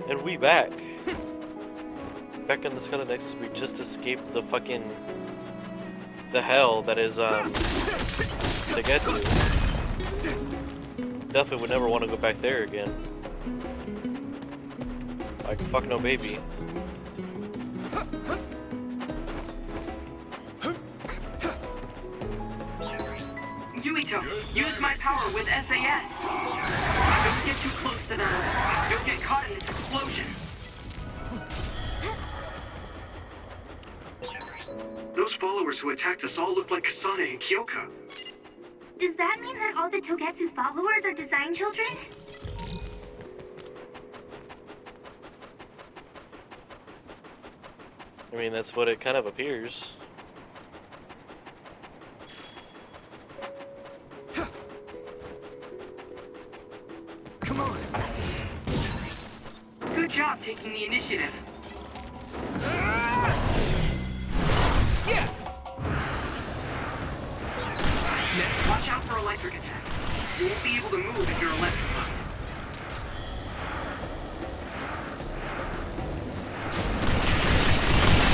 And we back. Back in the SCARLET NEXUS, we just escaped the fucking... the hell that is, to get to. Definitely would never want to go back there again. Like, fuck no baby. YUITO, use my power with SAS. Don't get too close to them. You'll get caught in this explosion. Those followers who attacked us all look like Kasane and Kyoka. Does that mean that all the Togetsu followers are design children? I mean, that's what it kind of appears. Come on. Good job taking the initiative. Yeah. Next, watch out for electric attacks. You won't be able to move if you're electrified.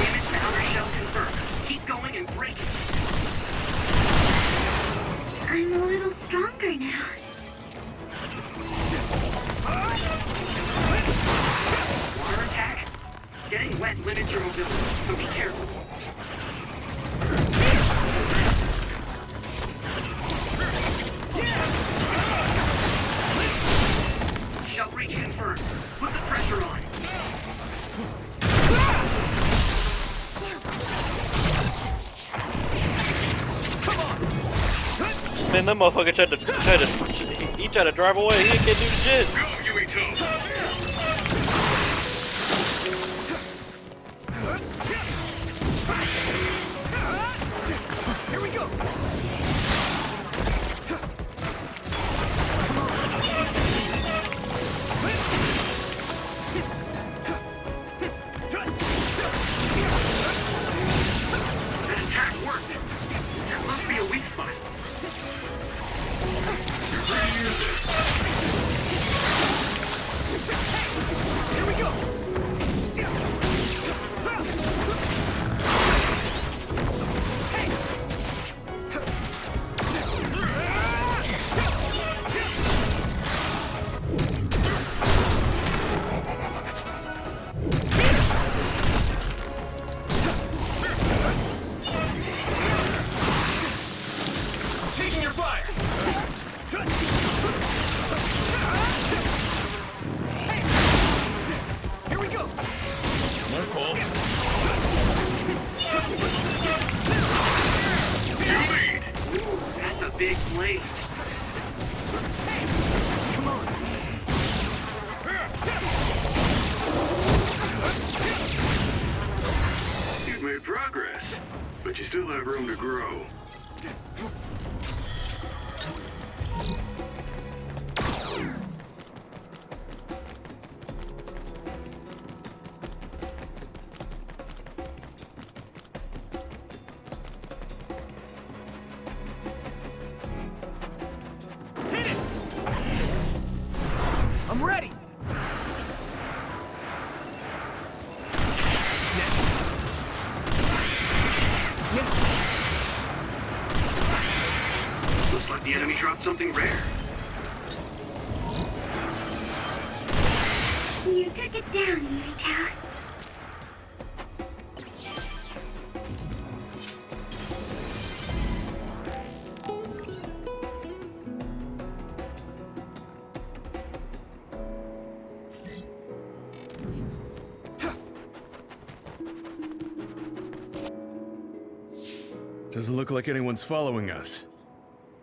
Damage to outer shell confirmed. Keep going and break it. I'm a little stronger now. Water attack? Getting wet limits your mobility, so be careful. Shell breach confirmed. Put the pressure on. Man, that motherfucker tried to drive away. He can't do shit. Go, YUITO! Here we go. That attack worked! There must be a weak spot. You're free to use it! Here we go. Taking your fire! Here we go. My fault. You lead! Ooh, that's a big blaze. Come on. You've made progress, but you still have room to grow. Hit it! I'm ready. Next. Looks like the enemy dropped something rare. You took it down, YUITO. Doesn't look like anyone's following us.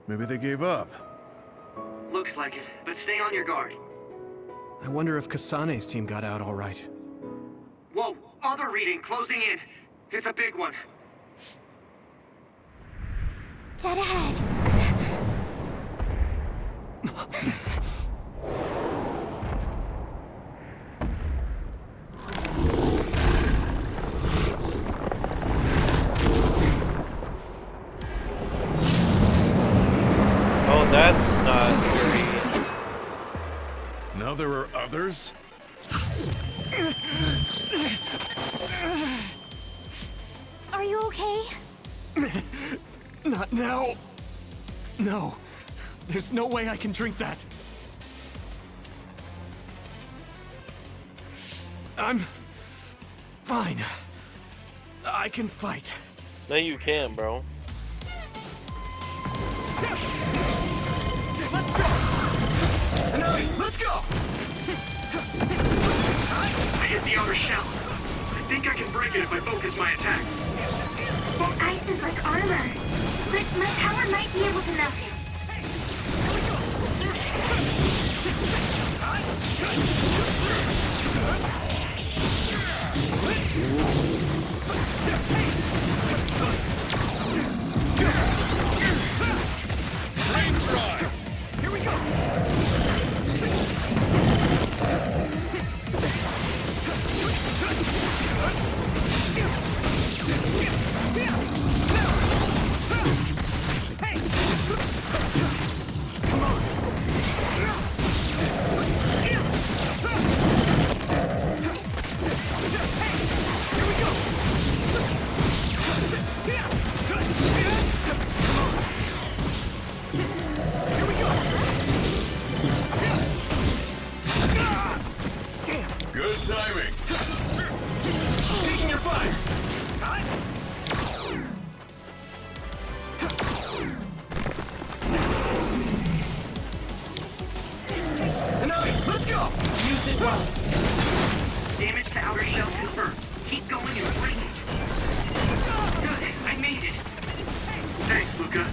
Maybe they gave up. Looks like it, but stay on your guard. I wonder if Kasane's team got out all right. Whoa, other reading closing in. It's a big one. Dead ahead. That's not very... Now there are others? Are you okay? Not now. No. There's no way I can drink that. I'm fine. I can fight. No, you can, bro. Let's go! I hit the outer shell. I think I can break it if I focus my attacks. That ice is like armor. But my power might be able to melt it. Here we go! Good timing. Taking your fight! Let's go! Use it well. Damage to outer shell confirmed. Keep going and break it. Good, I made it. Thanks, Luca.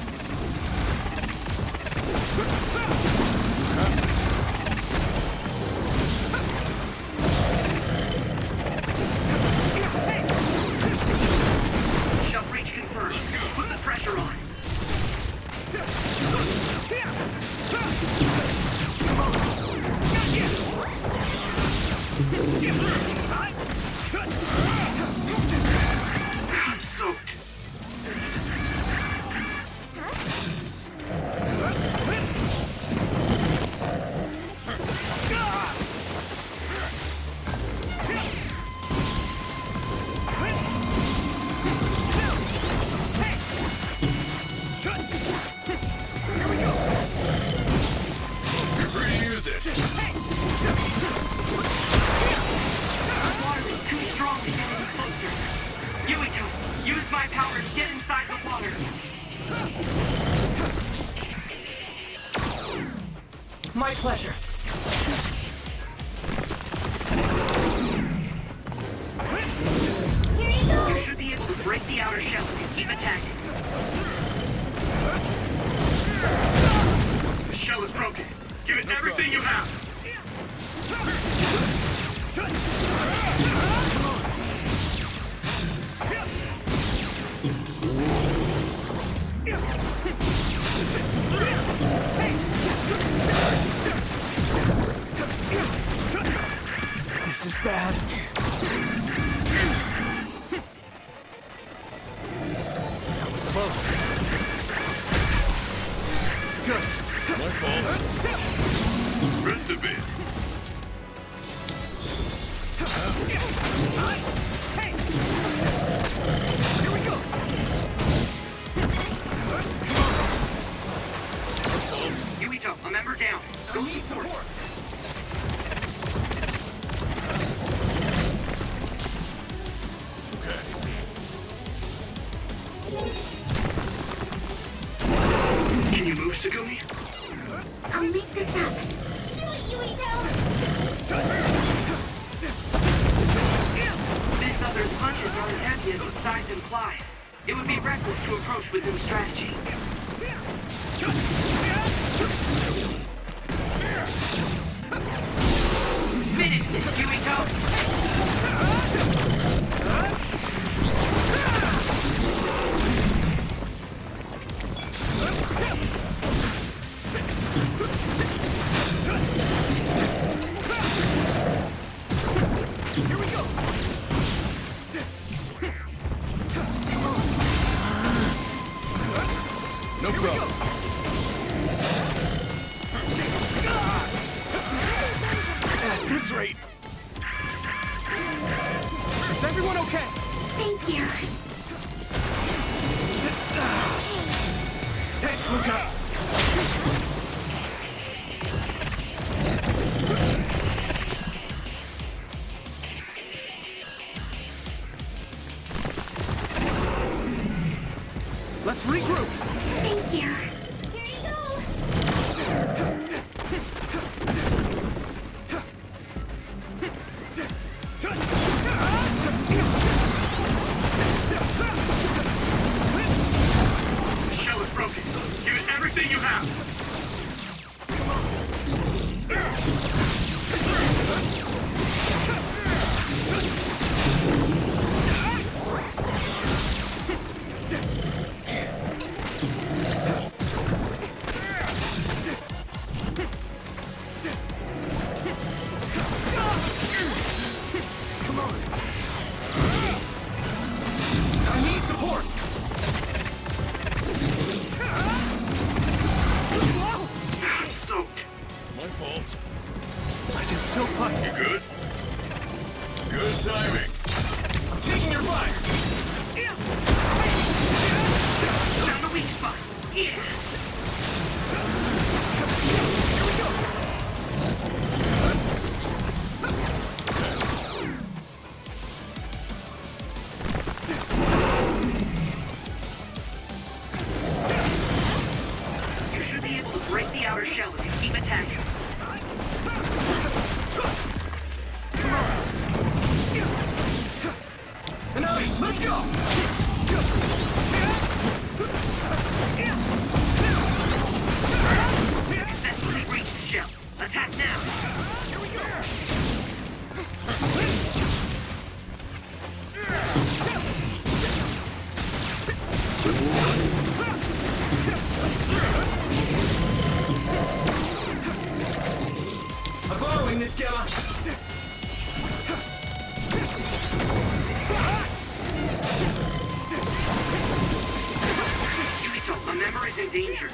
Shell breach confirmed. Put the pressure on. I'm soaked. You're free to use it. Water is too strong to get any closer. YUITO, use my power to get inside the water. My pleasure. You should be able to break the outer shell and keep attacking. The shell is broken. Give it everything you have. This is bad. That was close. Good. My fault. Rest a bit. Here we go. YUITO, a member down. Go support. Can you move, Segumi? I'll make this happen. Do it, Yuito! This other's punches are as heavy as its size implies. It would be reckless to approach with no strategy. Finish this, YUITO! Here we go. No problem. At this rate, everyone okay? Thank you. Thanks, Luca. Let's regroup. Thank you. Here you go. The shell is broken. Give it everything you have. Come on. I need support. I'm soaked. My fault. I can still fight. You good? Good timing. I'm taking your fire. Down the weak spot. Yeah. You should be able to break the outer shell if you keep attacking. Enough. Let's go. Successfully reached the shell. Attack now. Here we go. I'm borrowing this gamma. YUITO, a member is in danger.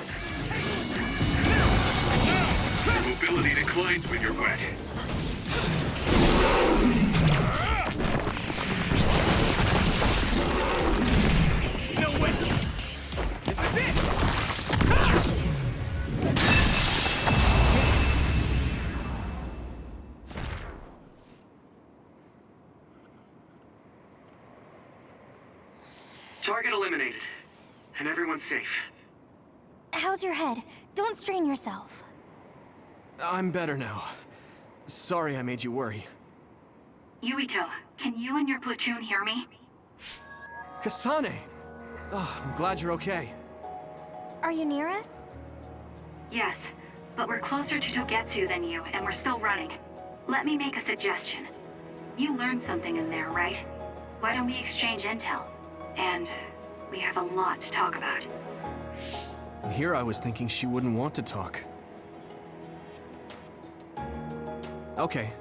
Your mobility declines when you're wet. No way. This is it. Target eliminated. And everyone's safe. How's your head? Don't strain yourself. I'm better now. Sorry I made you worry. Yuito, can you and your platoon hear me? Kasane! Oh, I'm glad you're okay. Are you near us? Yes, but we're closer to Togetsu than you, and we're still running. Let me make a suggestion. You learned something in there, right? Why don't we exchange intel? And we have a lot to talk about. And here I was thinking she wouldn't want to talk. Okay.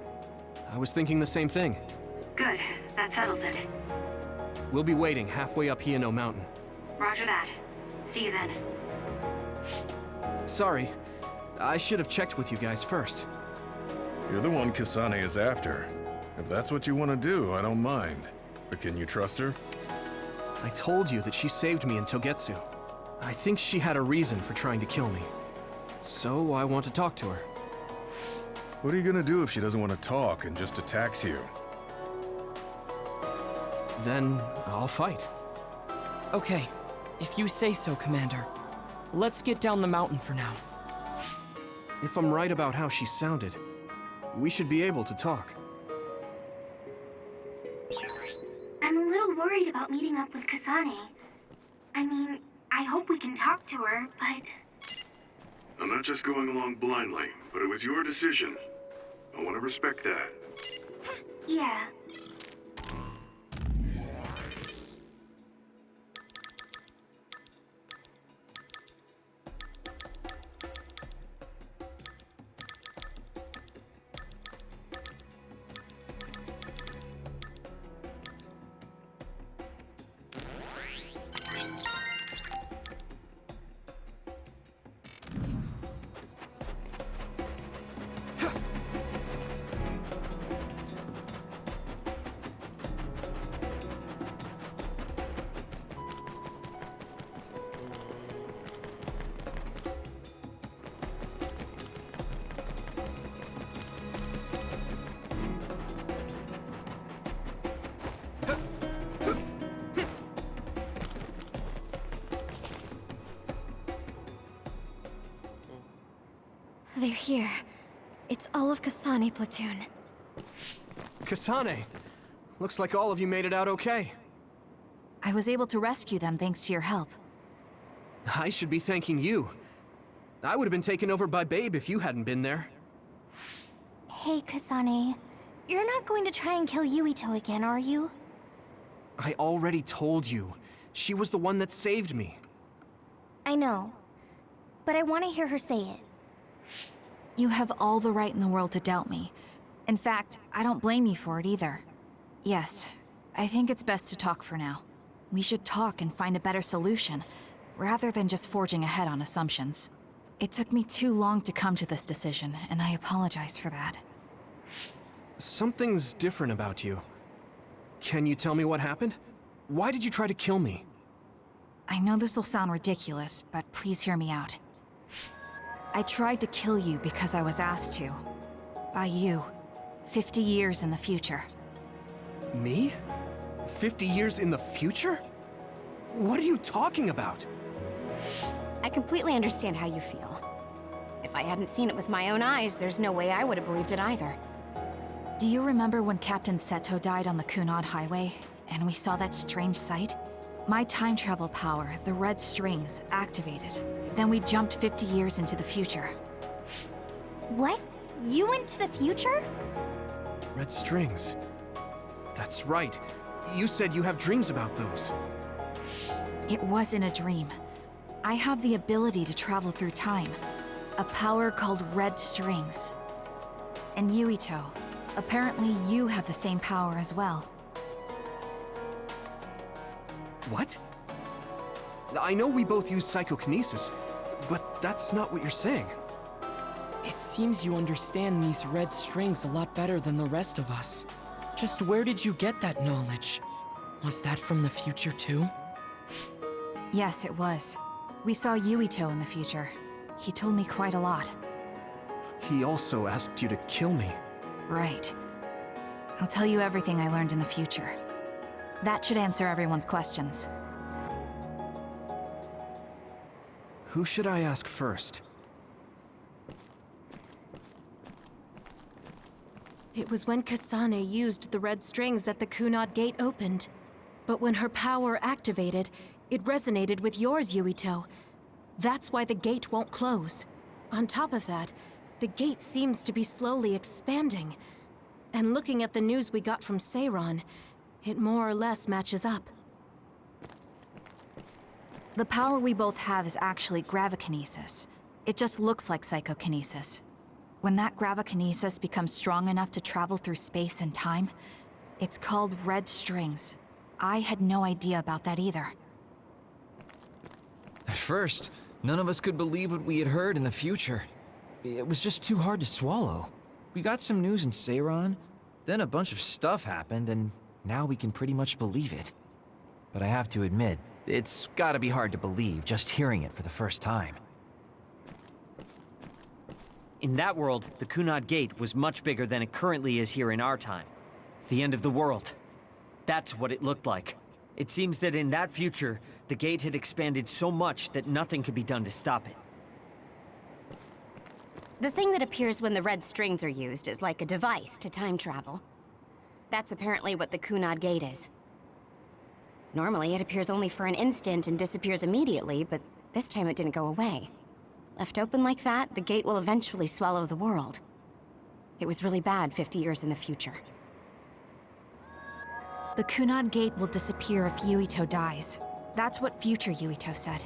I was thinking the same thing. Good, that settles it. We'll be waiting halfway up Hino Mountain. Roger that. See you then. Sorry. I should have checked with you guys first. You're the one Kasane is after. If that's what you want to do, I don't mind. But can you trust her? I told you that she saved me in Togetsu. I think she had a reason for trying to kill me. So I want to talk to her. What are you gonna do if she doesn't want to talk and just attacks you? Then I'll fight. Okay, if you say so, Commander. Let's get down the mountain for now. If I'm right about how she sounded, we should be able to talk. I'm a little worried about meeting up with Kasane. I mean, I hope we can talk to her, but... I'm not just going along blindly, but it was your decision. I want to respect that. yeah. They're here. It's all of Kasane platoon. Kasane! Looks like all of you made it out okay. I was able to rescue them thanks to your help. I should be thanking you. I would have been taken over by Babe if you hadn't been there. Hey, Kasane. You're not going to try and kill Yuito again, are you? I already told you. She was the one that saved me. I know. But I want to hear her say it. You have all the right in the world to doubt me. In fact, I don't blame you for it either. Yes, I think it's best to talk for now. We should talk and find a better solution, rather than just forging ahead on assumptions. It took me too long to come to this decision, and I apologize for that. Something's different about you. Can you tell me what happened? Why did you try to kill me? I know this will sound ridiculous, but please hear me out. I tried to kill you because I was asked to. By you. 50 years in the future. Me? 50 years in the future? What are you talking about? I completely understand how you feel. If I hadn't seen it with my own eyes, there's no way I would have believed it either. Do you remember when Captain Seto died on the Kunad Highway, and we saw that strange sight? My time travel power, the red strings, activated. Then we jumped 50 years into the future. What? You went to the future? Red strings. That's right. You said you have dreams about those. It wasn't a dream. I have the ability to travel through time. A power called red strings. And Yuito, apparently you have the same power as well. What? I know we both use psychokinesis, but that's not what you're saying. It seems you understand these red strings a lot better than the rest of us. Just where did you get that knowledge? Was that from the future too? Yes, it was. We saw Yuito in the future. He told me quite a lot. He also asked you to kill me. Right. I'll tell you everything I learned in the future. That should answer everyone's questions. Who should I ask first? It was when Kasane used the red strings that the Kunad Gate opened. But when her power activated, it resonated with yours, Yuito. That's why the gate won't close. On top of that, the gate seems to be slowly expanding. And looking at the news we got from Seiran, it more or less matches up. The power we both have is actually gravikinesis. It just looks like psychokinesis. When that gravikinesis becomes strong enough to travel through space and time, it's called red strings. I had no idea about that either. At first, none of us could believe what we had heard in the future. It was just too hard to swallow. We got some news in Seiran, then a bunch of stuff happened, and now we can pretty much believe it. But I have to admit, it's gotta be hard to believe just hearing it for the first time. In that world, the Kunad Gate was much bigger than it currently is here in our time. The end of the world. That's what it looked like. It seems that in that future, the gate had expanded so much that nothing could be done to stop it. The thing that appears when the red strings are used is like a device to time travel. That's apparently what the Kunad Gate is. Normally, it appears only for an instant and disappears immediately, but this time it didn't go away. Left open like that, the gate will eventually swallow the world. It was really bad 50 years in the future. The Kunad Gate will disappear if Yuito dies. That's what future Yuito said.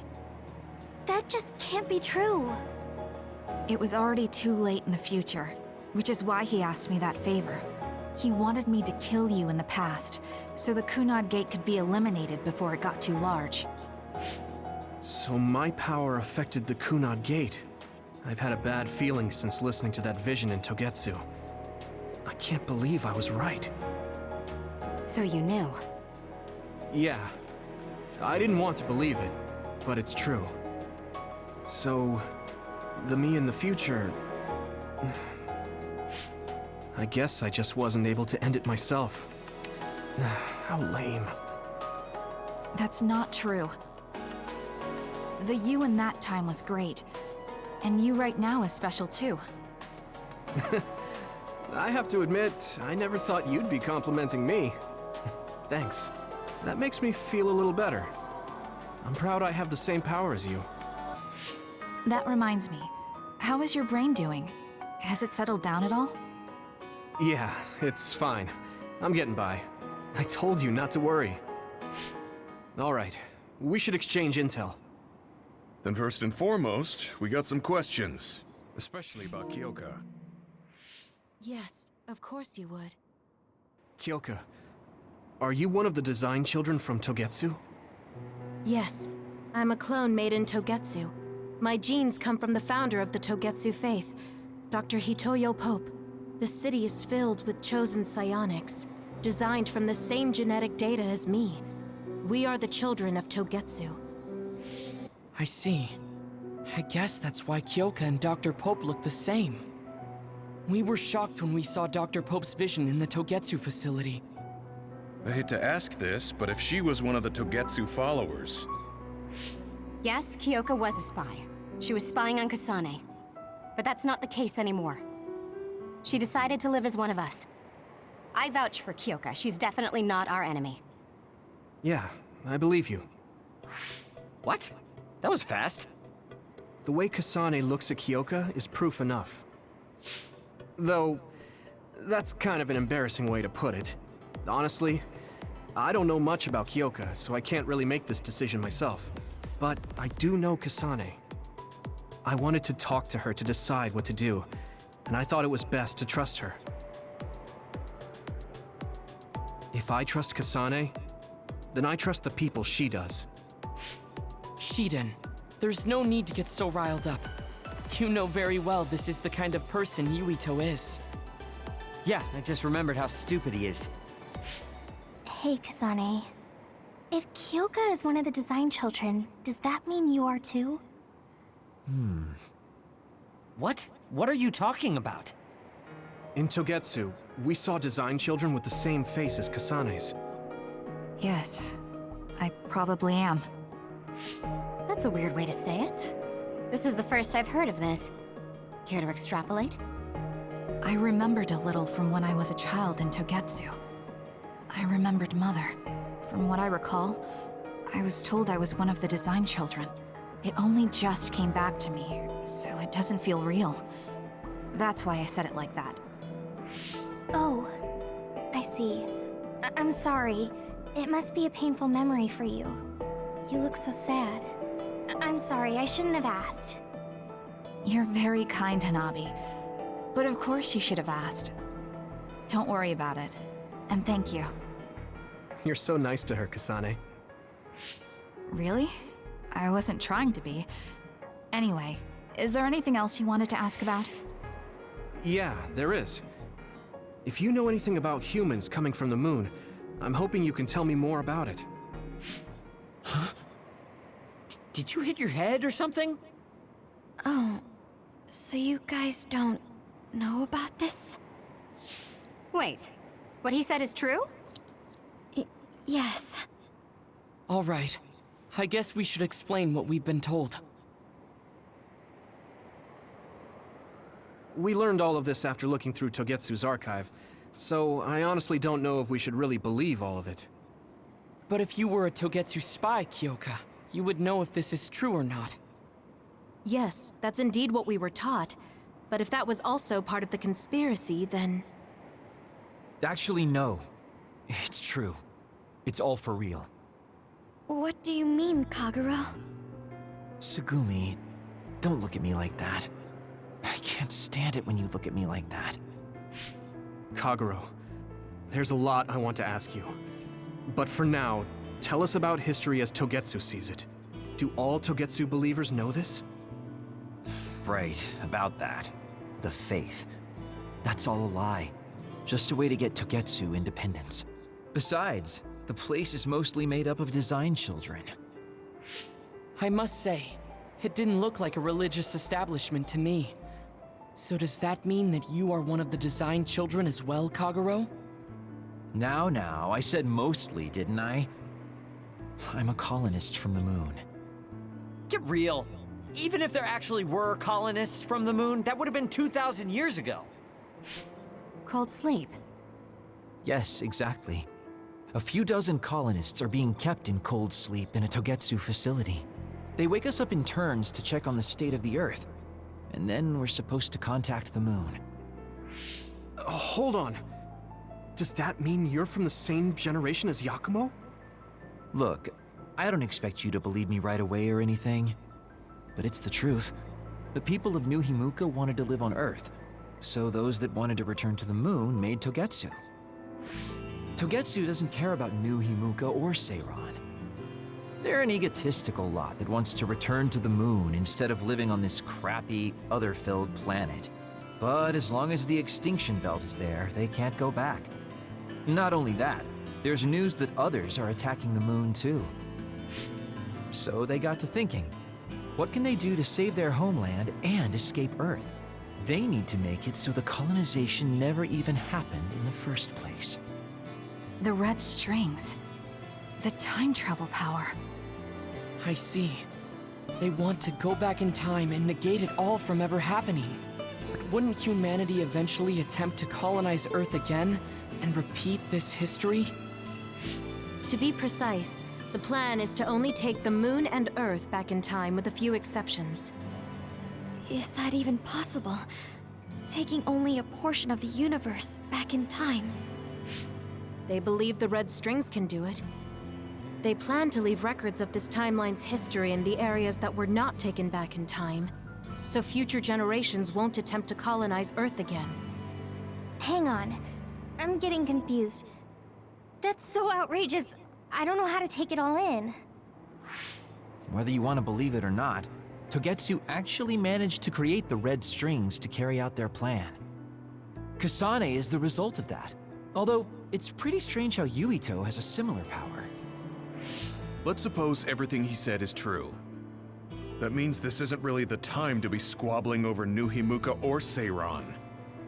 That just can't be true. It was already too late in the future, which is why he asked me that favor. He wanted me to kill you in the past, so the Kunad Gate could be eliminated before it got too large. So my power affected the Kunad Gate. I've had a bad feeling since listening to that vision in Togetsu. I can't believe I was right. So you knew? Yeah. I didn't want to believe it, but it's true. So, the me in the future... I guess I just wasn't able to end it myself. How lame. That's not true. The you in that time was great. And you right now is special too. I have to admit, I never thought you'd be complimenting me. Thanks. That makes me feel a little better. I'm proud I have the same power as you. That reminds me. How is your brain doing? Has it settled down at all? Yeah, it's fine. I'm getting by. I told you not to worry. All right, we should exchange intel. Then first and foremost, we got some questions. Especially about Kyoka. Yes, of course you would. Kyoka, are you one of the design children from Togetsu? Yes, I'm a clone made in Togetsu. My genes come from the founder of the Togetsu faith, Dr. Hitoyo Pope. The city is filled with chosen psionics, designed from the same genetic data as me. We are the children of Togetsu. I see. I guess that's why Kyoka and Dr. Pope look the same. We were shocked when we saw Dr. Pope's vision in the Togetsu facility. I hate to ask this, but if she was one of the Togetsu followers... Yes, Kyoka was a spy. She was spying on Kasane. But that's not the case anymore. She decided to live as one of us. I vouch for Kyoka. She's definitely not our enemy. Yeah, I believe you. What? That was fast. The way Kasane looks at Kyoka is proof enough. Though, that's kind of an embarrassing way to put it. Honestly, I don't know much about Kyoka, so I can't really make this decision myself. But I do know Kasane. I wanted to talk to her to decide what to do, and I thought it was best to trust her. If I trust Kasane, then I trust the people she does. Shiden, there's no need to get so riled up. You know very well this is the kind of person Yuito is. Yeah, I just remembered how stupid he is. Hey, Kasane. If Kyoka is one of the design children, does that mean you are too? What? What are you talking about? In Togetsu, we saw design children with the same face as Kasane's. Yes, I probably am. That's a weird way to say it. This is the first I've heard of this. Care to extrapolate? I remembered a little from when I was a child in Togetsu. I remembered Mother. From what I recall, I was told I was one of the design children. It only just came back to me, so it doesn't feel real. That's why I said it like that. Oh, I see. I'm sorry. It must be a painful memory for you. You look so sad. I'm sorry, I shouldn't have asked. You're very kind, Hanabi. But of course you should have asked. Don't worry about it. And thank you. You're so nice to her, Kasane. Really? I wasn't trying to be. Anyway, is there anything else you wanted to ask about? Yeah, there is. If you know anything about humans coming from the moon, I'm hoping you can tell me more about it. Huh? Did you hit your head or something? Oh, so you guys don't know about this? Wait, what he said is true? Yes. All right. I guess we should explain what we've been told. We learned all of this after looking through Togetsu's archive, so I honestly don't know if we should really believe all of it. But if you were a Togetsu spy, Kyoka, you would know if this is true or not. Yes, that's indeed what we were taught. But if that was also part of the conspiracy, then... Actually, no. It's true. It's all for real. What do you mean, Kagura? Tsugumi, don't look at me like that. I can't stand it when you look at me like that. Kaguro, there's a lot I want to ask you. But for now, tell us about history as Togetsu sees it. Do all Togetsu believers know this? Right, about that. The faith. That's all a lie. Just a way to get Togetsu independence. Besides, the place is mostly made up of design children. I must say, it didn't look like a religious establishment to me. So does that mean that you are one of the design children as well, Kaguro? Now, I said mostly, didn't I? I'm a colonist from the moon. Get real. Even if there actually were colonists from the moon, that would have been 2,000 years ago. Cold sleep. Yes, exactly. A few dozen colonists are being kept in cold sleep in a Togetsu facility. They wake us up in turns to check on the state of the Earth, and then we're supposed to contact the moon. Hold on. Does that mean you're from the same generation as Yakumo? Look, I don't expect you to believe me right away or anything, but it's the truth. The people of New Himuka wanted to live on Earth, so those that wanted to return to the moon made Togetsu. Togetsu doesn't care about New Himuka or Seiran. They're an egotistical lot that wants to return to the moon instead of living on this crappy, other-filled planet. But as long as the extinction belt is there, they can't go back. Not only that, there's news that others are attacking the moon too. So they got to thinking, what can they do to save their homeland and escape Earth? They need to make it so the colonization never even happened in the first place. The red strings. The time travel power. I see. They want to go back in time and negate it all from ever happening. But wouldn't humanity eventually attempt to colonize Earth again and repeat this history? To be precise, the plan is to only take the moon and Earth back in time with a few exceptions. Is that even possible? Taking only a portion of the universe back in time. They believe the red strings can do it. They plan to leave records of this timeline's history in the areas that were not taken back in time, so future generations won't attempt to colonize Earth again. Hang on. I'm getting confused. That's so outrageous. I don't know how to take it all in. Whether you want to believe it or not, Togetsu actually managed to create the red strings to carry out their plan. Kasane is the result of that, although it's pretty strange how YUITO has a similar power. Let's suppose everything he said is true. That means this isn't really the time to be squabbling over New Himuka or Seiran.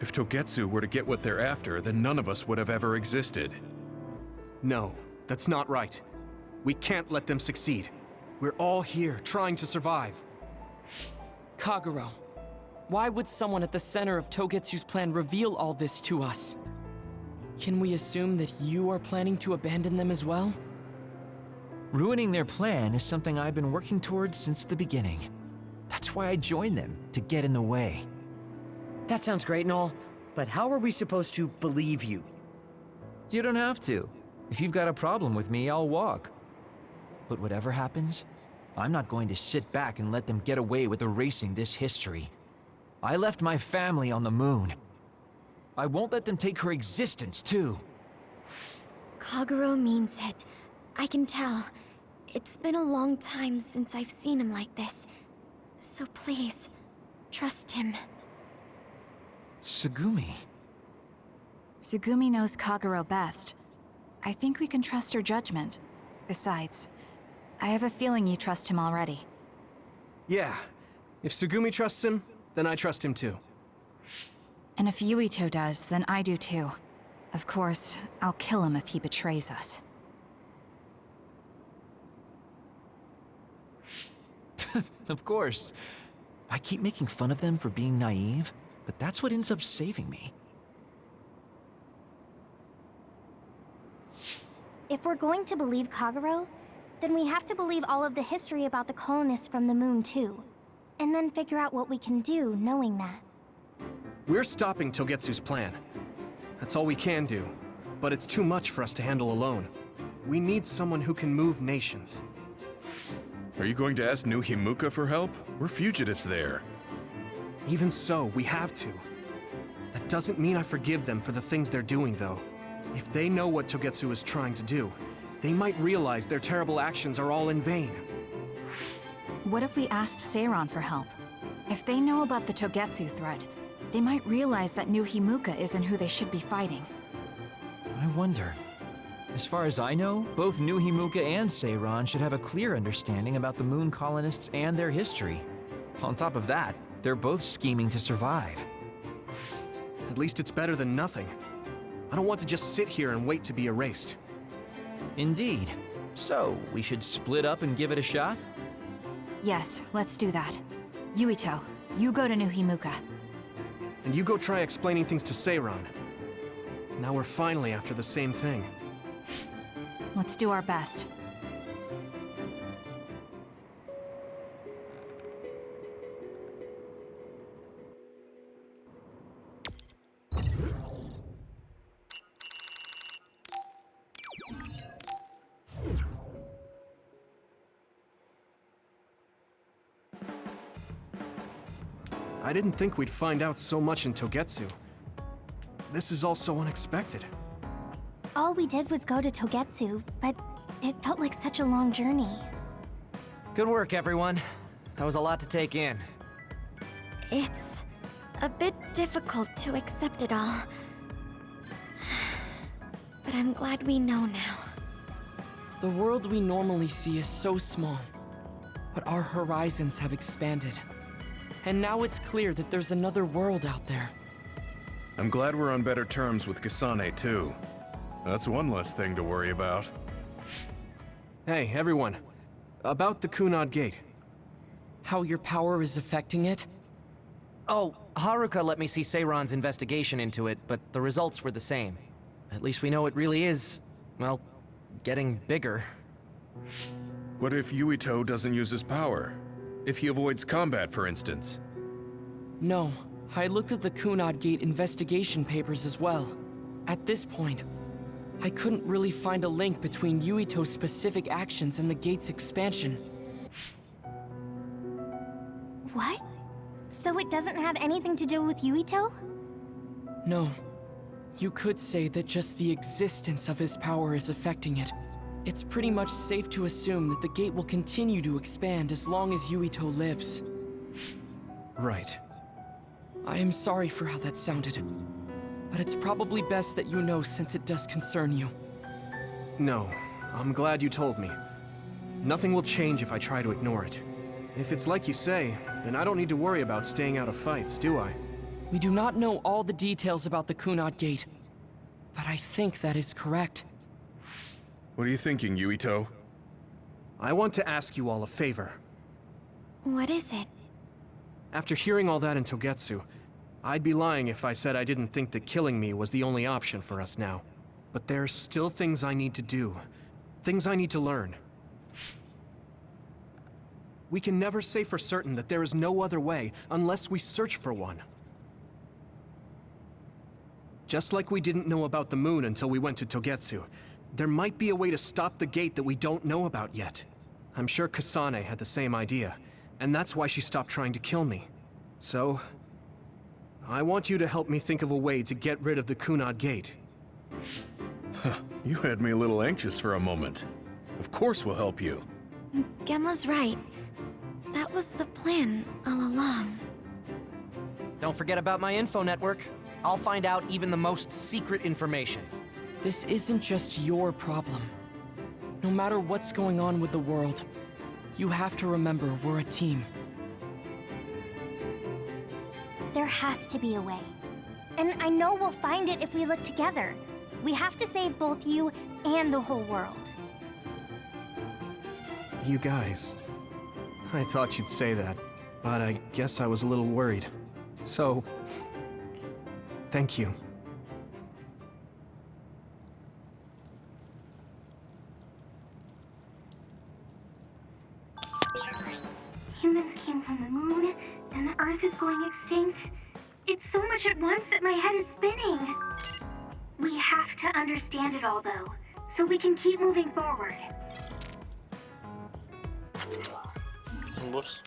If Togetsu were to get what they're after, then none of us would have ever existed. No, that's not right. We can't let them succeed. We're all here, trying to survive. Kagero, why would someone at the center of Togetsu's plan reveal all this to us? Can we assume that you are planning to abandon them as well? Ruining their plan is something I've been working towards since the beginning. That's why I joined them, to get in the way. That sounds great and all, but how are we supposed to believe you? You don't have to. If you've got a problem with me, I'll walk. But whatever happens, I'm not going to sit back and let them get away with erasing this history. I left my family on the moon. I won't let them take her existence, too. Kagero means it. I can tell. It's been a long time since I've seen him like this. So please, trust him. Tsugumi. Tsugumi knows Kagero best. I think we can trust her judgment. Besides, I have a feeling you trust him already. Yeah. If Tsugumi trusts him, then I trust him too. And if Yuito does, then I do too. Of course, I'll kill him if he betrays us. Of course. I keep making fun of them for being naive, but that's what ends up saving me. If we're going to believe Kagero, then we have to believe all of the history about the colonists from the moon too. And then figure out what we can do knowing that. We're stopping Togetsu's plan. That's all we can do. But it's too much for us to handle alone. We need someone who can move nations. Are you going to ask New Himuka for help? We're fugitives there. Even so, we have to. That doesn't mean I forgive them for the things they're doing, though. If they know what Togetsu is trying to do, they might realize their terrible actions are all in vain. What if we asked Seiran for help? If they know about the Togetsu threat, they might realize that New Himuka isn't who they should be fighting. I wonder. As far as I know, both New Himuka and Seiran should have a clear understanding about the moon colonists and their history. On top of that, they're both scheming to survive. At least it's better than nothing. I don't want to just sit here and wait to be erased. Indeed. So, we should split up and give it a shot? Yes, let's do that. Yuito, you go to New Himuka. And you go try explaining things to Seiran. Now we're finally after the same thing. Let's do our best. I didn't think we'd find out so much in Togetsu. This is all so unexpected. All we did was go to Togetsu, but it felt like such a long journey. Good work, everyone. That was a lot to take in. It's a bit difficult to accept it all. But I'm glad we know now. The world we normally see is so small, but our horizons have expanded. And now it's clear that there's another world out there. I'm glad we're on better terms with Kasane, too. That's one less thing to worry about. Hey, everyone. About the Kunad Gate. How your power is affecting it? Oh, Haruka let me see Seiran's investigation into it, but the results were the same. At least we know it really is, well, getting bigger. What if Yuito doesn't use his power? If he avoids combat, for instance? No, I looked at the Kunad Gate investigation papers as well. At this point, I couldn't really find a link between Yuito's specific actions and the gate's expansion. What? So it doesn't have anything to do with Yuito? No. You could say that just the existence of his power is affecting it. It's pretty much safe to assume that the gate will continue to expand as long as Yuito lives. Right. I am sorry for how that sounded, but it's probably best that you know since it does concern you. No, I'm glad you told me. Nothing will change if I try to ignore it. If it's like you say, then I don't need to worry about staying out of fights, do I? We do not know all the details about the Kunad Gate, but I think that is correct. What are you thinking, Yuito? I want to ask you all a favor. What is it? After hearing all that in Togetsu, I'd be lying if I said I didn't think that killing me was the only option for us now. But there's still things I need to do. Things I need to learn. We can never say for certain that there is no other way unless we search for one. Just like we didn't know about the moon until we went to Togetsu, there might be a way to stop the gate that we don't know about yet. I'm sure Kasane had the same idea, and that's why she stopped trying to kill me. So, I want you to help me think of a way to get rid of the Kunad Gate. You had me a little anxious for a moment. Of course we'll help you. Gemma's right. That was the plan all along. Don't forget about my info network. I'll find out even the most secret information. This isn't just your problem. No matter what's going on with the world, you have to remember we're a team. There has to be a way. And I know we'll find it if we look together. We have to save both you and the whole world. You guys... I thought you'd say that, but I guess I was a little worried. So... thank you. Humans came from the moon, and the Earth is going extinct. It's so much at once that my head is spinning. We have to understand it all, though, so we can keep moving forward. Whoops.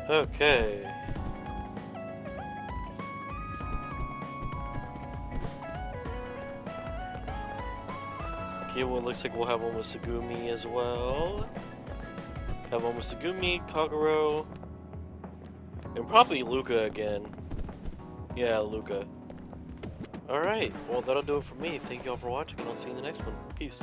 Okay. Okay, well, it looks like we'll have Omusagumi as well. Have Omusagumi, Kagero, and probably Luca again. Yeah, Luca. Alright, well that'll do it for me. Thank you all for watching, and I'll see you in the next one. Peace.